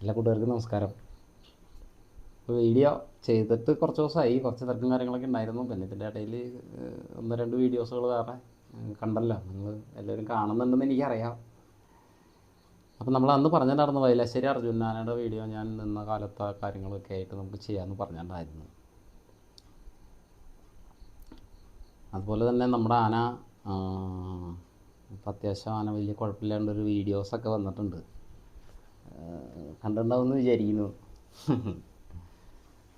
എല്ലാ കൂട്ടുകാർക്കും നമസ്കാരം. ഇപ്പോൾ വീഡിയോ ചെയ്തിട്ട് കുറച്ച് ദിവസമായി, കുറച്ച് തിരക്കും കാര്യങ്ങളൊക്കെ ഉണ്ടായിരുന്നു. പിന്നെ ഇതിൻ്റെ ഇടയിൽ ഒന്ന് രണ്ട് വീഡിയോസുകൾ വേറെ കണ്ടല്ലോ, നിങ്ങൾ എല്ലാവരും കാണുന്നുണ്ടെന്ന് എനിക്കറിയാം. അപ്പം നമ്മൾ അന്ന് പറഞ്ഞിട്ടുണ്ടായിരുന്നു വയലാശ്ശേരി അർജുനാനയുടെ വീഡിയോ ഞാൻ നിന്ന കാലത്തെ കാര്യങ്ങളൊക്കെ ആയിട്ട് നമുക്ക് ചെയ്യാമെന്ന് പറഞ്ഞിട്ടുണ്ടായിരുന്നു. അതുപോലെ തന്നെ നമ്മുടെ ആന ഇപ്പം അത്യാവശ്യം ആന വലിയ കുഴപ്പമില്ലാണ്ടൊരു വീഡിയോസൊക്കെ വന്നിട്ടുണ്ട്, കണ്ടിട്ടുണ്ടാവുമെന്ന് വിചാരിക്കുന്നു.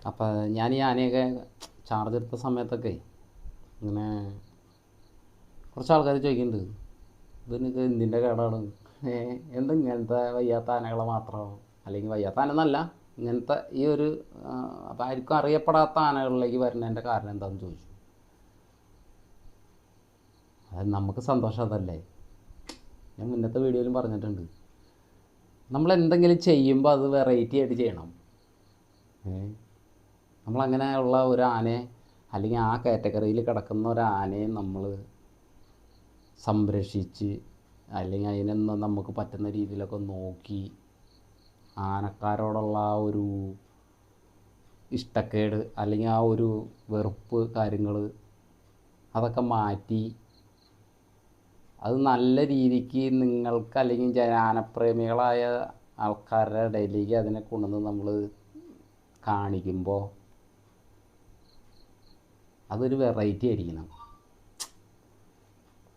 അപ്പം ഞാൻ ഈ ആനയൊക്കെ ചാർജ് എടുത്ത സമയത്തൊക്കെ ഇങ്ങനെ കുറച്ച് ആൾക്കാർ ചോദിക്കുന്നുണ്ട്, ഇതിനൊക്കെ എന്തിൻ്റെ കേടാണ്, ഇങ്ങനത്തെ വയ്യാത്ത ആനകളെ മാത്രമോ, അല്ലെങ്കിൽ വയ്യാത്ത ആന എന്നല്ല, ഇങ്ങനത്തെ ഈ ഒരു അപ്പം ആർക്കും അറിയപ്പെടാത്ത ആനകളിലേക്ക് വരുന്നതിൻ്റെ കാരണം എന്താണെന്ന് ചോദിച്ചു. അത് നമുക്ക് സന്തോഷം അതല്ലേ. ഞാൻ മുന്നത്തെ വീഡിയോയിലും പറഞ്ഞിട്ടുണ്ട്, നമ്മൾ എന്തെങ്കിലും ചെയ്യുമ്പോൾ അത് വെറൈറ്റി ആയിട്ട് ചെയ്യണം. നമ്മളങ്ങനെയുള്ള ഒരു ആനയെ, അല്ലെങ്കിൽ ആ കാറ്റഗറിയിൽ കിടക്കുന്ന ഒരു ആനയെ നമ്മൾ സംരക്ഷിച്ച്, അല്ലെങ്കിൽ അതിനൊന്ന് നമുക്ക് പറ്റുന്ന രീതിയിലൊക്കെ നോക്കി, ആനക്കാരോടുള്ള ആ ഒരു ഇഷ്ടക്കേട് അല്ലെങ്കിൽ ആ ഒരു വെറുപ്പ് കാര്യങ്ങൾ അതൊക്കെ മാറ്റി, അത് നല്ല രീതിക്ക് നിങ്ങൾക്ക് അല്ലെങ്കിൽ ആനപ്രേമികളായ ആൾക്കാരുടെ ഇടയിലേക്ക് അതിനെ കൊണ്ടുവന്ന് നമ്മൾ കാണിക്കുമ്പോൾ അതൊരു വെറൈറ്റി ആയിരിക്കണം.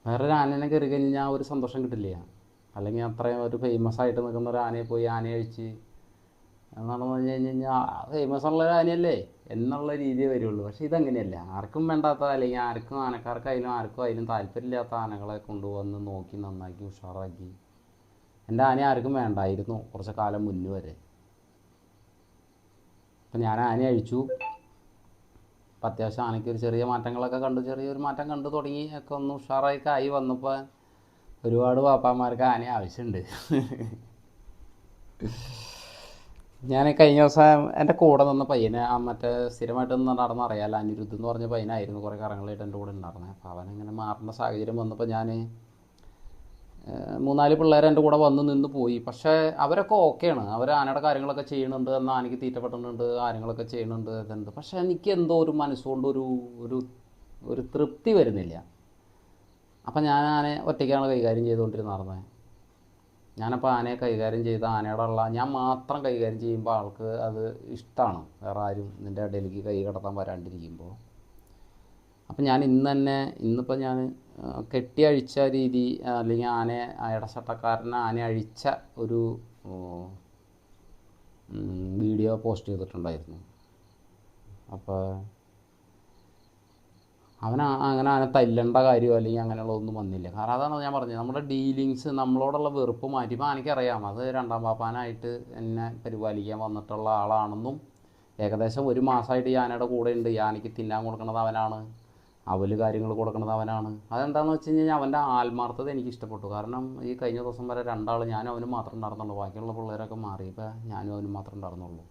വേറൊരു ആനേനെ കയറി കഴിഞ്ഞാൽ ഒരു സന്തോഷം കിട്ടില്ല. അല്ലെങ്കിൽ അത്രയും ഒരു ഫേമസ് ആയിട്ട് നിൽക്കുന്ന ഒരു ആനയെ പോയി ആന കഴിച്ച് എന്നാണെന്ന് പറഞ്ഞു കഴിഞ്ഞാൽ ഫേമസ് ഉള്ള ഒരു ആനയല്ലേ എന്നുള്ള രീതിയെ വരുള്ളൂ. പക്ഷേ ഇതങ്ങനെയല്ല. ആർക്കും വേണ്ടാത്ത, അല്ലെങ്കിൽ ആർക്കും ആനക്കാർക്കായാലും ആർക്കും അതിലും താല്പര്യമില്ലാത്ത ആനകളെ കൊണ്ടുവന്ന് നോക്കി നന്നാക്കി ഉഷാറാക്കി. എൻ്റെ ആന ആർക്കും വേണ്ടായിരുന്നു കുറച്ച് കാലം മുന്നേ വരെ. അപ്പം ഞാൻ ആന അഴിച്ചു. അപ്പം അത്യാവശ്യം ആനയ്ക്ക് ഒരു ചെറിയ മാറ്റങ്ങളൊക്കെ കണ്ടു, ചെറിയൊരു മാറ്റം കണ്ടു തുടങ്ങി, ഒക്കെ ഒന്ന് ഉഷാറായിക്കെ ആയി വന്നപ്പോൾ ഒരുപാട് പാപ്പാന്മാർക്ക് ആനയെ ആവശ്യമുണ്ട്. ഞാൻ കഴിഞ്ഞ ദിവസം എൻ്റെ കൂടെ നിന്ന പയ്യനെ, മറ്റേ സ്ഥിരമായിട്ട് നടന്ന് അറിയാമല്ലോ, അനിരുദ്ധ് എന്ന് പറഞ്ഞ പയ്യനായിരുന്നു കുറേ കാലങ്ങളായിട്ട് എൻ്റെ കൂടെ ഉണ്ടായിരുന്നത്. അപ്പോൾ അവനിങ്ങനെ മാറുന്ന സാഹചര്യം വന്നപ്പോൾ ഞാൻ 3-4 പിള്ളേർ എൻ്റെ കൂടെ വന്ന് നിന്ന് പോയി. പക്ഷേ അവരൊക്കെ ഓക്കെയാണ്, അവർ ആനയുടെ കാര്യങ്ങളൊക്കെ ചെയ്യുന്നുണ്ട്, എന്നാൽ ആനയ്ക്ക് തീറ്റപ്പെട്ടുന്നുണ്ട്, കാര്യങ്ങളൊക്കെ ചെയ്യുന്നുണ്ട്, ഇതുണ്ട്. പക്ഷേ എനിക്ക് എന്തോ ഒരു മനസ്സുകൊണ്ട് ഒരു ഒരു തൃപ്തി വരുന്നില്ല. അപ്പം ഞാൻ ആനയെ ഒറ്റയ്ക്കാണ് കൈകാര്യം ചെയ്തുകൊണ്ടിരുന്നത്. ഞാനപ്പോൾ ആനയെ കൈകാര്യം ചെയ്ത ആനയോടുള്ള, ഞാൻ മാത്രം കൈകാര്യം ചെയ്യുമ്പോൾ ആൾക്ക് അത് ഇഷ്ടമാണ്, വേറെ ആരും നിൻ്റെ ഇടയിലേക്ക് കൈ കടത്താൻ വരാണ്ടിരിക്കുമ്പോൾ. അപ്പം ഞാൻ ഇന്നിപ്പോൾ ഞാൻ കെട്ടി അഴിച്ച രീതി, അല്ലെങ്കിൽ ആനയെ ഇടച്ചട്ടക്കാരനെ ആനയെ അഴിച്ച ഒരു വീഡിയോ പോസ്റ്റ് ചെയ്തിട്ടുണ്ടായിരുന്നു. അപ്പോൾ അങ്ങനെ ആന തല്ലേണ്ട കാര്യമോ അല്ലെങ്കിൽ അങ്ങനെയുള്ളതൊന്നും വന്നില്ല. കാരണം അതാണ് ഞാൻ പറഞ്ഞത്, നമ്മുടെ ഡീലിങ്സ്, നമ്മളോടുള്ള വെറുപ്പ് മാറ്റിയപ്പോൾ എനിക്കറിയാം അത് രണ്ടാം പാപ്പാനായിട്ട് എന്നെ പരിപാലിക്കാൻ വന്നിട്ടുള്ള ആളാണെന്നും, ഏകദേശം 1 മാസമായിട്ട് ഈ ആനയുടെ കൂടെ ഉണ്ട്. ഈ ആനയ്ക്ക് തിന്നാൻ കൊടുക്കുന്നത് അവനാണ്, അവൽ കാര്യങ്ങൾ കൊടുക്കുന്നത് അവനാണ്. അതെന്താണെന്ന് വെച്ച് കഴിഞ്ഞാൽ അവൻ്റെ ആത്മാർത്ഥത എനിക്ക് ഇഷ്ടപ്പെട്ടു. കാരണം ഈ കഴിഞ്ഞ ദിവസം വരെ 2 ആൾ, ഞാനും അവനും മാത്രം ഉണ്ടായിരുന്നുള്ളൂ. ബാക്കിയുള്ള പിള്ളേരൊക്കെ മാറിയപ്പോൾ ഞാനും അവനും മാത്രം ഉണ്ടായിരുന്നുള്ളൂ.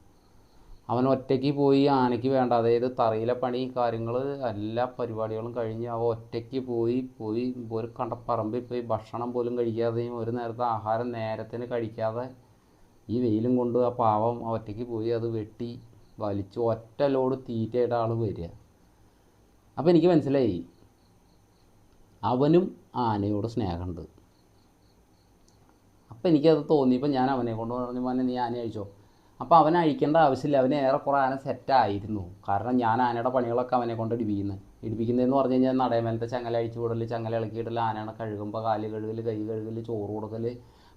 അവൻ ഒറ്റയ്ക്ക് പോയി ആനയ്ക്ക് വേണ്ട, അതായത് തറയിലെ പണി കാര്യങ്ങൾ എല്ലാ പരിപാടികളും കഴിഞ്ഞ് അവൻ ഒറ്റയ്ക്ക് പോയി ഒരു കണ്ട പറമ്പിൽ പോയി ഭക്ഷണം പോലും കഴിക്കാതെയും ഒരു നേരത്തെ ആഹാരം നേരത്തിന് കഴിക്കാതെ ഈ വെയിലും കൊണ്ട് ആ പാവം ഒറ്റയ്ക്ക് പോയി അത് വെട്ടി വലിച്ച് ഒറ്റ ലോഡ് തീറ്റയായിട്ട് ആൾ വരിക. അപ്പോൾ എനിക്ക് മനസ്സിലായി അവനും ആനയോട് സ്നേഹമുണ്ട്. അപ്പോൾ എനിക്കത് തോന്നിയപ്പോൾ ഞാൻ അവനെ കൊണ്ട് പറഞ്ഞു, മോനെ നീ ആന അഴിച്ചോ. അപ്പോൾ അവൻ അഴിക്കേണ്ട ആവശ്യമില്ല, അവന് ഏറെക്കുറെ ആന സെറ്റായിരുന്നു. കാരണം ഞാൻ ആനയുടെ പണികളൊക്കെ അവനെ കൊണ്ട് ഇടിപ്പിക്കുന്നതെന്ന് പറഞ്ഞു കഴിഞ്ഞാൽ നടയമേലത്തെ ചങ്ങല അഴിച്ചു വിടൽ, ചങ്ങല ഇളക്കിയിടൽ, ആനയുടെ കഴുകുമ്പോൾ കാല് കഴുകൽ, കൈ കഴുകൽ, ചോറ് കൊടുക്കൽ,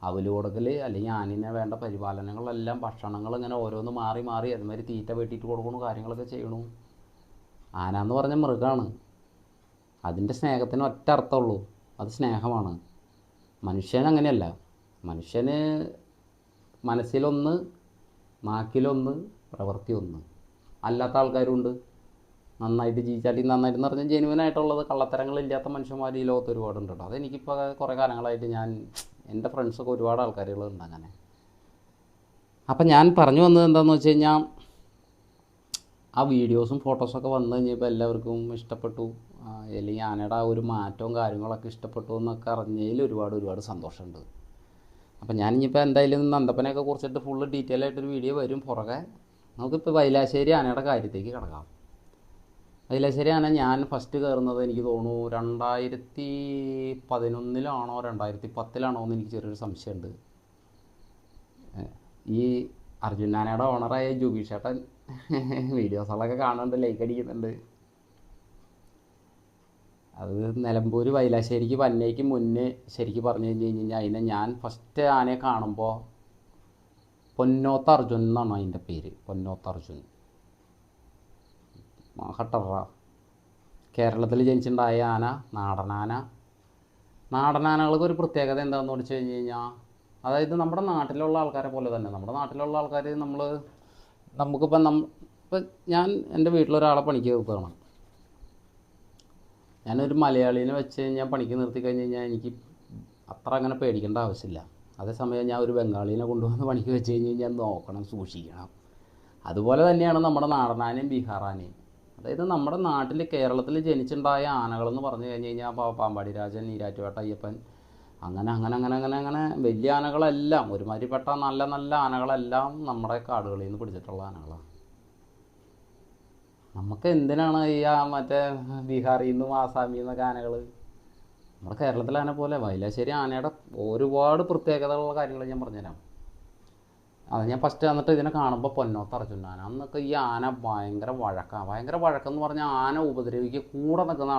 അവൽ കൊടുക്കൽ, അല്ലെങ്കിൽ ആനയെ വേണ്ട പരിപാലനങ്ങളെല്ലാം, ഭക്ഷണങ്ങൾ ഇങ്ങനെ ഓരോന്ന് മാറി മാറി അതുമാതിരി തീറ്റ വെട്ടിയിട്ട് കൊടുക്കണു, കാര്യങ്ങളൊക്കെ ചെയ്യണു. ആന എന്ന് പറഞ്ഞ മൃഗമാണ്. അതിൻ്റെ സ്നേഹത്തിന് ഒറ്റ അർത്ഥമുള്ളൂ, അത് സ്നേഹമാണ്. മനുഷ്യൻ അങ്ങനെയല്ല. മനുഷ്യന് മനസ്സിലൊന്ന്, നാക്കിലൊന്ന്, പ്രവൃത്തി ഒന്ന്. അല്ലാത്ത ആൾക്കാരുണ്ട്, നന്നായിട്ട് ജീവിച്ചാട്ടി നന്നായിട്ടെന്ന് പറഞ്ഞാൽ ജെനുവിനായിട്ടുള്ളത്, കള്ളത്തരങ്ങളില്ലാത്ത മനുഷ്യന്മാർ ഈ ലോകത്ത് ഒരുപാടുണ്ട് കേട്ടോ. അതെനിക്കിപ്പോൾ കുറേ കാലങ്ങളായിട്ട് എൻ്റെ ഫ്രണ്ട്സൊക്കെ ഒരുപാട് ആൾക്കാരുകളുണ്ട് അങ്ങനെ. അപ്പം ഞാൻ പറഞ്ഞു വന്നത് എന്താണെന്ന് വെച്ച് കഴിഞ്ഞാൽ, ആ വീഡിയോസും ഫോട്ടോസൊക്കെ വന്നു കഴിഞ്ഞപ്പോൾ എല്ലാവർക്കും ഇഷ്ടപ്പെട്ടു, അല്ലെങ്കിൽ ആനയുടെ ആ ഒരു മാറ്റവും കാര്യങ്ങളൊക്കെ ഇഷ്ടപ്പെട്ടു എന്നൊക്കെ അറിഞ്ഞതിൽ ഒരുപാട് സന്തോഷമുണ്ട്. അപ്പം ഞാനിപ്പോൾ എന്തായാലും നന്ദപ്പനെയൊക്കെ കുറിച്ചിട്ട് ഫുള്ള് ഡീറ്റെയിൽ ആയിട്ടൊരു വീഡിയോ വരും പുറകെ. നമുക്കിപ്പോൾ വൈലാശ്ശേരി ആനയുടെ കാര്യത്തേക്ക് കിടക്കാം. വൈലാശ്ശേരി ആന ഞാൻ ഫസ്റ്റ് കയറുന്നത് എനിക്ക് തോന്നുന്നു 2011 2010 എന്ന് എനിക്ക് ചെറിയൊരു സംശയമുണ്ട്. ഈ അർജുൻ ആനയുടെ ഓണറായ ജുബീഷേട്ടൻ വീഡിയോസുകളൊക്കെ കാണുന്നുണ്ട്, ലൈക്ക് അടിക്കുന്നുണ്ട്. അത് നിലമ്പൂർ വൈലാശ്ശേരിക്ക് വന്നേക്ക് മുന്നേ ശരിക്കും പറഞ്ഞു കഴിഞ്ഞാൽ അതിനെ ഞാൻ ഫസ്റ്റ് ആനയെ കാണുമ്പോൾ പൊന്നോത്ത അർജുൻ എന്നാണ് അതിൻ്റെ പേര്. പൊന്നോത്ത അർജുൻ ഹട്ടറ. കേരളത്തിൽ ജനിച്ചിട്ടുണ്ടായ ആന നാടനാന. നാടനാനകൾക്ക് ഒരു പ്രത്യേകത എന്താണെന്ന് വെച്ച് കഴിഞ്ഞ് കഴിഞ്ഞാൽ, അതായത് നമ്മുടെ നാട്ടിലുള്ള ആൾക്കാരെ പോലെ തന്നെ നമ്മുടെ നാട്ടിലുള്ള ആൾക്കാർ നമുക്കിപ്പം ഇപ്പം ഞാൻ എൻ്റെ വീട്ടിലൊരാളെ പണിക്ക് നിർത്തുകയാണ്. ഞാനൊരു മലയാളീനെ വെച്ച് ഞാൻ പണിക്ക് നിർത്തി കഴിഞ്ഞ് കഴിഞ്ഞാൽ എനിക്ക് അത്ര അങ്ങനെ പേടിക്കേണ്ട ആവശ്യമില്ല. അതേസമയം ഞാൻ ഒരു ബംഗാളീനെ കൊണ്ടുവന്ന് പണിക്ക് വെച്ച് കഴിഞ്ഞ് കഴിഞ്ഞാൽ നോക്കണം, സൂക്ഷിക്കണം. അതുപോലെ തന്നെയാണ് നമ്മുടെ നാടനാനയും ബീഹാറാനയും. അതായത് നമ്മുടെ നാട്ടിൽ കേരളത്തിൽ ജനിച്ചിട്ടുണ്ടായ ആനകളെന്ന് പറഞ്ഞു കഴിഞ്ഞ് കഴിഞ്ഞാൽ പാമ്പാടി രാജൻ, ഈരാറ്റുപേട്ട അയ്യപ്പൻ, അങ്ങനെ അങ്ങനെ അങ്ങനെ അങ്ങനെ അങ്ങനെ വലിയ ആനകളെല്ലാം ഒരുമാതിരിപ്പെട്ട നല്ല നല്ല ആനകളെല്ലാം നമ്മുടെ കാടുകളിൽ നിന്ന് പിടിച്ചിട്ടുള്ള ആനകളാണ്. നമുക്ക് എന്തിനാണ് ഈ മറ്റേ ബീഹാറിൽ നിന്നും ആസാമിൽ നിന്നൊക്കെ ആനകൾ? നമ്മുടെ കേരളത്തിലെ ആന പോലെ വൈലാശ്ശേരി ആനയുടെ ഒരുപാട് പ്രത്യേകതകളുള്ള കാര്യങ്ങൾ ഞാൻ പറഞ്ഞുതരാം. അത് ഞാൻ ഫസ്റ്റ് വന്നിട്ട് ഇതിനെ കാണുമ്പോൾ പൊന്നോത്ത അർജുൻ ആന. അന്നൊക്കെ ഈ ആന ഭയങ്കര വഴക്കാണ്. ഭയങ്കര വഴക്കെന്ന് പറഞ്ഞാൽ ആന ഉപദ്രവിക്കുക കൂടെ നിൽക്കുന്ന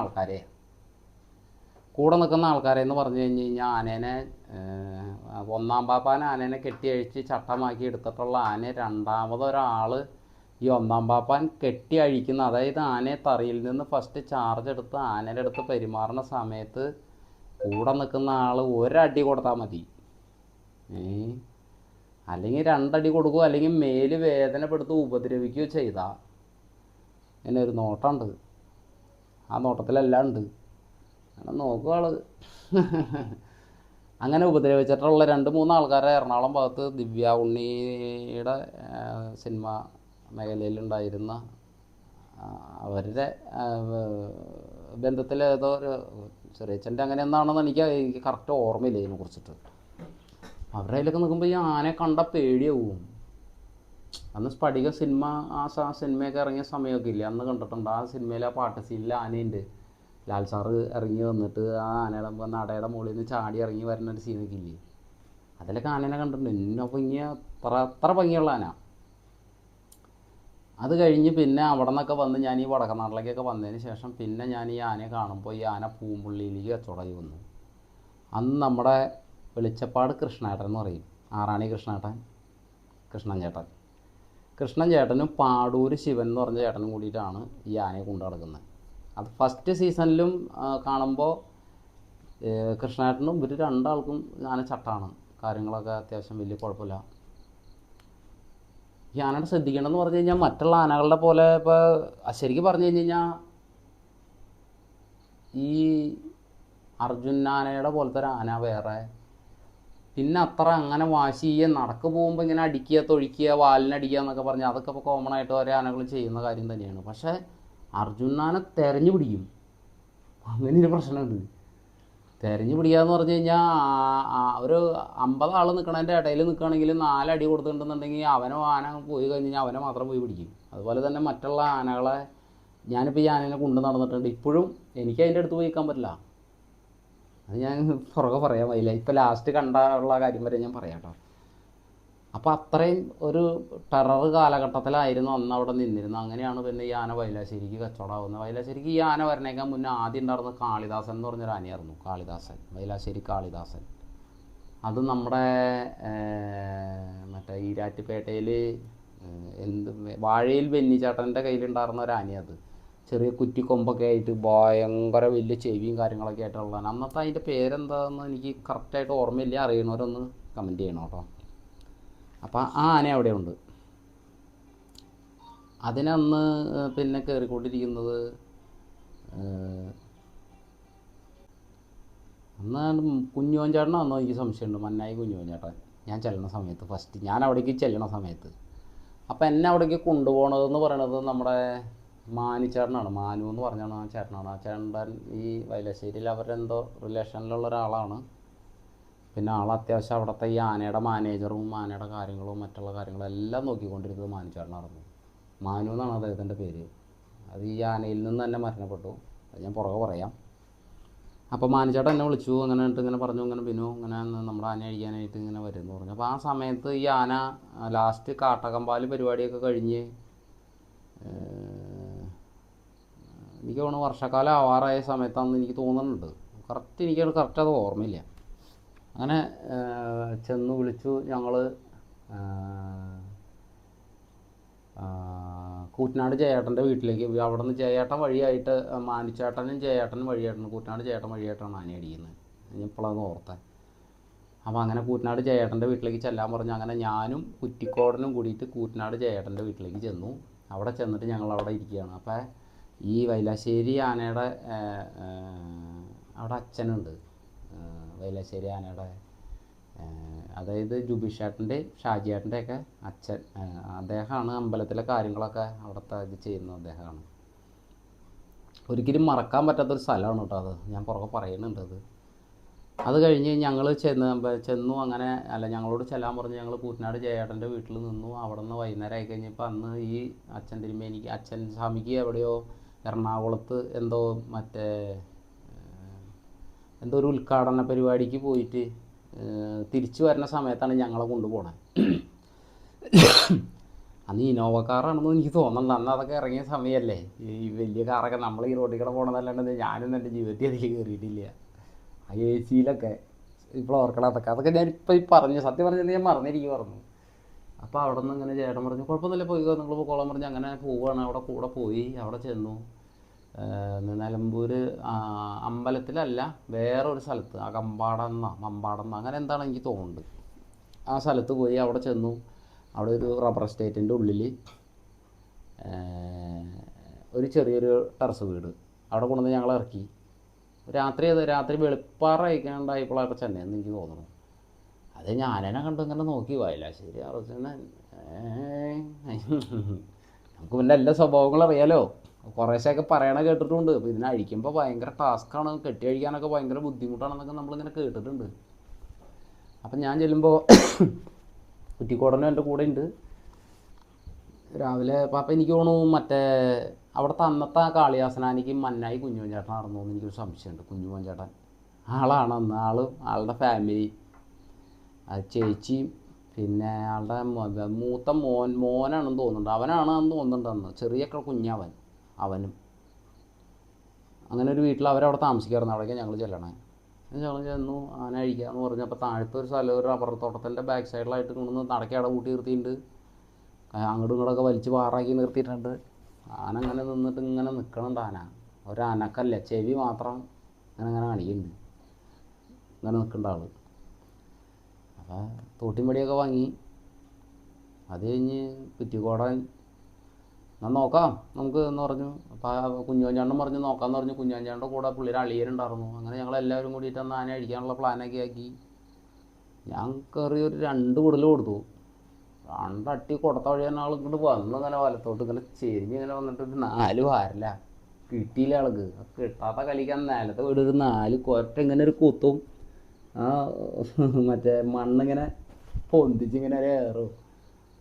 ആൾക്കാരെ എന്ന് പറഞ്ഞു കഴിഞ്ഞ് കഴിഞ്ഞാൽ ആനേനെ ഒന്നാം പാപ്പാൻ ആനേനെ കെട്ടിയഴിച്ച് ചട്ടമാക്കി എടുത്തിട്ടുള്ള ആനയെ രണ്ടാമതൊരാൾ ഈ ഒന്നാം പാപ്പാൻ കെട്ടി അഴിക്കുന്ന, അതായത് ആനയെ തറിയിൽ നിന്ന് ഫസ്റ്റ് ചാർജ് എടുത്ത് ആനയുടെ അടുത്ത് പെരുമാറുന്ന സമയത്ത് കൂടെ നിൽക്കുന്ന ആൾ ഒരടി കൊടുത്താൽ മതി. അല്ലെങ്കിൽ 2 അടി കൊടുക്കുകയോ അല്ലെങ്കിൽ മേല് വേദനപ്പെടുത്തുകയോ ഉപദ്രവിക്കുകയോ ചെയ്താൽ എന്നെ ഒരു നോട്ടമുണ്ട്. ആ നോട്ടത്തിലെല്ലാം ഉണ്ട്. അങ്ങനെ നോക്കുക ആൾ. അങ്ങനെ ഉപദ്രവിച്ചിട്ടുള്ള 2-3 ആൾക്കാരെ എറണാകുളം ഭാഗത്ത് ദിവ്യ ഉണ്ണിയുടെ സിനിമ മേഖലയിലുണ്ടായിരുന്ന അവരുടെ ബന്ധത്തിൽ ഏതോ ഒരു ചെറിയച്ഛൻ്റെ അങ്ങനെ എന്താണെന്ന് എനിക്ക് കറക്റ്റ് ഓർമ്മയില്ല ഇതിനെക്കുറിച്ചിട്ട്. അവരുടെ അതിലൊക്കെ നിൽക്കുമ്പോൾ ഈ ആനയെ കണ്ട പേടിയാവും. അന്ന് സ്ഫടിക സിനിമ ആ സിനിമയൊക്കെ ഇറങ്ങിയ സമയമൊക്കെ ഇല്ലേ, അന്ന് കണ്ടിട്ടുണ്ട്. ആ സിനിമയിലെ ആ പാട്ട് സീനിൽ ആനയുണ്ട്. ലാൽ സാറ് ഇറങ്ങി വന്നിട്ട് ആ ആനയുടെ നടയുടെ മുകളിൽ നിന്ന് ചാടി ഇറങ്ങി വരുന്ന ഒരു സീനൊക്കെ ഇല്ലേ, അതിലൊക്കെ ആനേനെ കണ്ടിട്ടുണ്ട്. എന്നെ ഭംഗിയ അത്ര ഭംഗിയുള്ള ആന. അത് കഴിഞ്ഞ് പിന്നെ അവിടെ നിന്നൊക്കെ വന്ന് ഞാൻ ഈ വടക്കനാട്ടിലേക്കൊക്കെ വന്നതിന് ശേഷം പിന്നെ ഞാൻ ഈ ആനയെ കാണുമ്പോൾ ഈ ആന പൂമ്പുള്ളിയിലേക്ക് കച്ചവടമായി വന്നു. അന്ന് നമ്മുടെ വെളിച്ചപ്പാട് കൃഷ്ണേട്ടൻ എന്ന് പറയും, ആറാണി കൃഷ്ണൻ ചേട്ടനും പാടൂര് ശിവൻ എന്ന് പറഞ്ഞ ചേട്ടനും കൂടിയിട്ടാണ് ഈ ആനയെ കൊണ്ടു നടക്കുന്നത്. അത് ഫസ്റ്റ് സീസണിലും കാണുമ്പോൾ കൃഷ്ണേട്ടനും ഇവർ രണ്ടാൾക്കും ആന ചട്ടാണ്. കാര്യങ്ങളൊക്കെ അത്യാവശ്യം വലിയ കുഴപ്പമില്ല. ഈ ആനയുടെ ശ്രദ്ധിക്കേണ്ടതെന്ന് പറഞ്ഞു കഴിഞ്ഞാൽ മറ്റുള്ള ആനകളുടെ പോലെ ഇപ്പോൾ ശരിക്കും പറഞ്ഞു കഴിഞ്ഞ് കഴിഞ്ഞാൽ ഈ അർജുൻ ആനയുടെ പോലത്തെ ഒരു ആന വേറെ. പിന്നെ അത്ര അങ്ങനെ വാശി നടക്ക് പോകുമ്പോൾ ഇങ്ങനെ അടിക്കുക, തൊഴിക്കുക, വാലിനടിക്കുക എന്നൊക്കെ പറഞ്ഞാൽ അതൊക്കെ ഇപ്പോൾ കോമൺ ആയിട്ട് ഓരോ ആനകളും ചെയ്യുന്ന കാര്യം തന്നെയാണ്. പക്ഷേ അർജുൻ ആന തെരഞ്ഞു പിടിക്കും. അങ്ങനെയൊരു പ്രശ്നമുണ്ട്. തെരഞ്ഞു പിടിക്കുക എന്ന് പറഞ്ഞു കഴിഞ്ഞാൽ ഒരു 50 ആൾ നിൽക്കണതിൻ്റെ ഇടയിൽ നിൽക്കുകയാണെങ്കിൽ 4 അടി കൊടുത്തിട്ടുണ്ടെന്നുണ്ടെങ്കിൽ ആന പോയി കഴിഞ്ഞ് കഴിഞ്ഞാൽ അവനെ മാത്രം പോയി പിടിക്കും. അതുപോലെ തന്നെ മറ്റുള്ള ആനകളെ ഞാനിപ്പോൾ ഈ ആനേനെ കൊണ്ട് നടന്നിട്ടുണ്ട്. ഇപ്പോഴും എനിക്ക് അതിൻ്റെ അടുത്ത് പോയി നിൽക്കാൻ പറ്റില്ല. അത് ഞാൻ പുറകെ പറയാൻ വയ്യില്ല. ഇപ്പോൾ ലാസ്റ്റ് കണ്ടുള്ള കാര്യം വരെ ഞാൻ പറയാം കേട്ടോ. അപ്പോൾ അത്രയും ഒരു ടെറർ കാലഘട്ടത്തിലായിരുന്നു അന്ന് അവിടെ നിന്നിരുന്നത്. അങ്ങനെയാണ് പിന്നെ ഈ ആന വൈലാശ്ശേരിക്ക് കച്ചവടമാകുന്നത്. വൈലാശ്ശേരിക്ക് ഈ ആന വരണേക്കാൻ മുന്നേ ആദ്യം ഉണ്ടായിരുന്ന കാളിദാസൻ എന്ന് പറഞ്ഞൊരു ആനയായിരുന്നു. വൈലാശ്ശേരി കാളിദാസൻ. അത് നമ്മുടെ മറ്റേ ഈരാറ്റുപേട്ടയിൽ വാഴയിൽ ബെന്നിച്ചേട്ടൻ്റെ കയ്യിലുണ്ടായിരുന്ന ഒരു ആനയത്. ചെറിയ കുറ്റിക്കൊമ്പൊക്കെ ആയിട്ട് ഭയങ്കര വലിയ ചെവിയും കാര്യങ്ങളൊക്കെ ആയിട്ടുള്ളതാണ്. അന്നത്തെ അതിൻ്റെ പേരെന്താണെന്ന് എനിക്ക് കറക്റ്റായിട്ട് ഓർമ്മയില്ല. അറിയണവരൊന്ന് കമൻറ്റ് ചെയ്യണം കേട്ടോ. അപ്പോൾ ആ ആന അവിടെ ഉണ്ട്. അതിനന്ന് പിന്നെ കയറിക്കൊണ്ടിരിക്കുന്നത് അന്ന് കുഞ്ഞുവൻ ചേട്ടനാണെന്നോ എനിക്ക് സംശയമുണ്ട്. മന്നായി കുഞ്ഞുവൻ ചേട്ടൻ ഞാൻ ചെല്ലണ സമയത്ത് ഫസ്റ്റ് ഞാൻ അവിടേക്ക് ചെല്ലണ സമയത്ത്. അപ്പോൾ എന്നെ അവിടേക്ക് കൊണ്ടുപോകണതെന്ന് പറയണത് നമ്മുടെ മാനിച്ചേട്ടനാണ്. മാനു എന്ന് പറഞ്ഞാണ് ആ ചേട്ടനാണ്. ആ ചേട്ടൻ ഈ വൈലാശ്ശേരിയിൽ അവരെന്തോ റിലേഷനിലുള്ള ഒരാളാണ്. പിന്നെ ആൾ അത്യാവശ്യം അവിടുത്തെ ഈ ആനയുടെ മാനേജറും ആനയുടെ കാര്യങ്ങളും മറ്റുള്ള കാര്യങ്ങളും എല്ലാം നോക്കിക്കൊണ്ടിരുന്നത് മാനുചേട്ടനായിരുന്നു. മാനു എന്നാണ് അദ്ദേഹത്തിൻ്റെ പേര്. അത് ഈ ആനയിൽ നിന്ന് തന്നെ മരണപ്പെട്ടു. അത് ഞാൻ പുറകെ പറയാം. അപ്പോൾ മാനുചേട്ടൻ എന്നെ വിളിച്ചു. അങ്ങനെ ഇങ്ങനെ പറഞ്ഞു, ഇങ്ങനെ ബിനു ഇങ്ങനെ നമ്മുടെ ആന അഴിക്കാനായിട്ട് ഇങ്ങനെ വരുമെന്ന് പറഞ്ഞു. അപ്പോൾ ആ സമയത്ത് ഈ ആന ലാസ്റ്റ് കാട്ടകമ്പാൽ പരിപാടിയൊക്കെ കഴിഞ്ഞ് എനിക്ക് തോന്നുന്നു വർഷക്കാലം ആവാറായ സമയത്താണെന്ന് എനിക്ക് തോന്നുന്നുണ്ട്. കറക്റ്റ് അത് ഓർമ്മയില്ല. അങ്ങനെ ചെന്ന് വിളിച്ചു. ഞങ്ങൾ കൂറ്റനാട് ജയേട്ടൻ്റെ വീട്ടിലേക്ക്. അവിടെ നിന്ന് ജയേട്ടൻ വഴിയായിട്ട് മാനുചേട്ടനും ജയേട്ടനും വഴിയായിട്ടാണ്, കൂറ്റനാട് ജയേട്ടൻ വഴിയായിട്ടാണ് ആന അടിക്കുന്നത്. ഇപ്പോഴാണ് ഓർത്തത്. അപ്പോൾ അങ്ങനെ കൂറ്റനാട് ജയേട്ടൻ്റെ വീട്ടിലേക്ക് ചെല്ലാൻ പറഞ്ഞു. അങ്ങനെ ഞാനും കുറ്റിക്കോടനും കൂടിയിട്ട് കൂറ്റനാട് ജയേട്ടൻ്റെ വീട്ടിലേക്ക് ചെന്നു. അവിടെ ചെന്നിട്ട് ഞങ്ങൾ അവിടെ ഇരിക്കുകയാണ്. അപ്പോൾ ഈ വൈലാശ്ശേരി ആനയുടെ അവിടെ അച്ഛനുണ്ട്. വൈലാശ്ശേരി ആനയുടെ അതായത് ജുബിഷേട്ടൻ്റെ ഷാജിയേട്ടൻ്റെയൊക്കെ അച്ഛൻ. അദ്ദേഹമാണ് അമ്പലത്തിലെ കാര്യങ്ങളൊക്കെ അവിടുത്തെ ഇത് ചെയ്യുന്നത് അദ്ദേഹമാണ്. ഒരിക്കലും മറക്കാൻ പറ്റാത്തൊരു സ്ഥലമാണ് കേട്ടോ അത്. ഞാൻ പുറകെ പറയുന്നുണ്ട് അത്. അത് കഴിഞ്ഞ് ഞങ്ങൾ ചെന്നു. അങ്ങനെ അല്ല, ഞങ്ങളോട് ചെല്ലാൻ പറഞ്ഞ് ഞങ്ങൾ കൂറ്റനാട് ജയേട്ടൻ്റെ വീട്ടിൽ നിന്നു. അവിടെ നിന്ന് വൈകുന്നേരം ആയി കഴിഞ്ഞപ്പോൾ അന്ന് ഈ അച്ഛൻ സ്വാമിക്ക് എവിടെയോ എറണാകുളത്ത് എന്തോ ഒരു ഉദ്ഘാടന പരിപാടിക്ക് പോയിട്ട് തിരിച്ചു വരുന്ന സമയത്താണ് ഞങ്ങളെ കൊണ്ടുപോകണത്. അന്ന് ഇനോവ കാറാണെന്ന് എനിക്ക് തോന്നുന്നുണ്ട്. അന്ന് അതൊക്കെ ഇറങ്ങിയ സമയമല്ലേ. ഈ വലിയ കാറൊക്കെ നമ്മൾ ഈ റോഡിൽ കൂടെ പോകണമെന്നല്ലാണ്ട് ഞാനും എൻ്റെ ജീവിതത്തിൽ അതിൽ കയറിയിട്ടില്ല. ആ AC-യിലൊക്കെ ഇപ്പോൾ ഓർക്കണം. അതൊക്കെ ഞാനിപ്പോൾ ഈ പറഞ്ഞു, സത്യം പറഞ്ഞത് ഞാൻ മറന്നിരിക്കുമായിരുന്നു. അപ്പോൾ അവിടെ നിന്ന് ഇങ്ങനെ ചേട്ടൻ പറഞ്ഞു കുഴപ്പമൊന്നുമില്ല, പോയി നിങ്ങൾ പോയിക്കോളാൻ പറഞ്ഞ് അങ്ങനെ പോവുകയാണ്. അവിടെ കൂടെ പോയി. അവിടെ ചെന്നു. നിലമ്പൂർ അമ്പലത്തിലല്ല, വേറൊരു സ്ഥലത്ത് മമ്പാടം അങ്ങനെ എന്താണ് എനിക്ക് തോന്നുന്നുണ്ട്. ആ സ്ഥലത്ത് പോയി. അവിടെ ചെന്നു. അവിടെ ഒരു റബ്ബർ എസ്റ്റേറ്റിൻ്റെ ഉള്ളിൽ ഒരു ചെറിയൊരു ടെറസ് വീട് അവിടെ കൊണ്ടുവന്ന് ഞങ്ങളെ ഇറക്കി. രാത്രി വെളുപ്പാറായിക്കാണ്ടായപ്പോഴാണ് ചെന്നൈന്ന് എനിക്ക് തോന്നുന്നു. അത് ഞാനെന്നെ കണ്ട് ഇങ്ങനെ നോക്കി. വയലാശ്ശേരി അർജുനൻ, നമുക്ക് പിന്നെ എല്ലാ സ്വഭാവങ്ങളും അറിയാലോ. കുറേശ്ശെയൊക്കെ പറയണ കേട്ടിട്ടുണ്ട്. അപ്പോൾ ഇതിനെ അഴിക്കുമ്പോൾ ഭയങ്കര ടാസ്ക്കാണ്, കെട്ടി അഴിക്കാനൊക്കെ ഭയങ്കര ബുദ്ധിമുട്ടാണെന്നൊക്കെ നമ്മളിങ്ങനെ കേട്ടിട്ടുണ്ട്. അപ്പം ഞാൻ ചെല്ലുമ്പോൾ കുറ്റിക്കോടനും എൻ്റെ കൂടെ ഉണ്ട്. രാവിലെ അപ്പം എനിക്ക് തോന്നുന്നു അവിടുത്തെ അന്നത്തെ കാളിദാസനാനിക്ക് മന്നായി കുഞ്ഞുമോൻ ചേട്ടനാണെന്നോ എന്ന് എനിക്കൊരു സംശയമുണ്ട്. കുഞ്ഞുമോൻ ചേട്ടൻ ആളാണ് അന്ന്. ആളുടെ ഫാമിലി, ചേച്ചിയും പിന്നെ ആളുടെ മൂത്ത മോനാണെന്ന് തോന്നുന്നുണ്ട്. അവനാണെന്ന് തോന്നുന്നുണ്ട് അന്ന്. ചെറിയ കുഞ്ഞവനും. അങ്ങനെ ഒരു വീട്ടിൽ അവരവിടെ താമസിക്കാറുണ്ട്. അവിടേക്ക് ഞങ്ങൾ ചെല്ലണേ. ഞങ്ങൾ ചെന്നു. ആന അഴിക്കാമെന്ന് പറഞ്ഞപ്പോൾ താഴത്തെ ഒരു സ്ഥലം, ഒരു റബ്ബർ തോട്ടത്തിൻ്റെ ബാക്ക് സൈഡിലായിട്ട് കൊണ്ടുവന്ന് നടക്കി അവിടെ കൂട്ടി നിർത്തിയിട്ടുണ്ട്. അങ്ങോട്ടും ഇങ്ങോട്ടൊക്കെ വലിച്ച് പാറാക്കി നിർത്തിയിട്ടുണ്ട്. ആന അങ്ങനെ നിന്നിട്ട് ഇങ്ങനെ നിൽക്കണുണ്ട്. ആന ഒരനക്കല്ല, ചെവി മാത്രം അങ്ങനെ കാണിക്കുന്നുണ്ട്. ഇങ്ങനെ നിൽക്കേണ്ട ആൾ. അപ്പോൾ തോട്ടിമ്പടിയൊക്കെ വാങ്ങി. അത് കഴിഞ്ഞ് കുറ്റിക്കോടൻ എന്നാൽ നോക്കാം നമുക്ക് എന്ന് പറഞ്ഞു. അപ്പോൾ കുഞ്ഞോഞ്ചാണ്ടൻ പറഞ്ഞു നോക്കാമെന്ന് പറഞ്ഞു. കുഞ്ഞോഞ്ചാണ്ടൻ്റെ കൂടെ പുള്ളിയുടെ അളിയനുണ്ടായിരുന്നു. അങ്ങനെ ഞങ്ങളെല്ലാവരും കൂടിയിട്ട് അന്ന് ആന അഴിക്കാനുള്ള പ്ലാനൊക്കെ ആക്കി. ഞാൻ കയറി ഒരു 2 കുടൽ കൊടുത്തു. 2 അട്ടി കൊടുത്ത വഴി തന്നെ ആൾ ഇങ്ങോട്ട് വന്നു. ഇങ്ങനെ വലത്തോട്ട് ഇങ്ങനെ ചെരിഞ്ഞ് ഇങ്ങനെ വന്നിട്ട് ഒരു 4 വാരില്ല കിട്ടിയില്ല ആൾക്ക്. കിട്ടാത്ത കളിക്കാൻ നിലത്ത് വീട് ഒരു 4 കൊറ്റ ഇങ്ങനെ ഒരു കുത്തും. ആ മണ്ണിങ്ങനെ പൊന്തിച്ചിങ്ങനെ കയറും.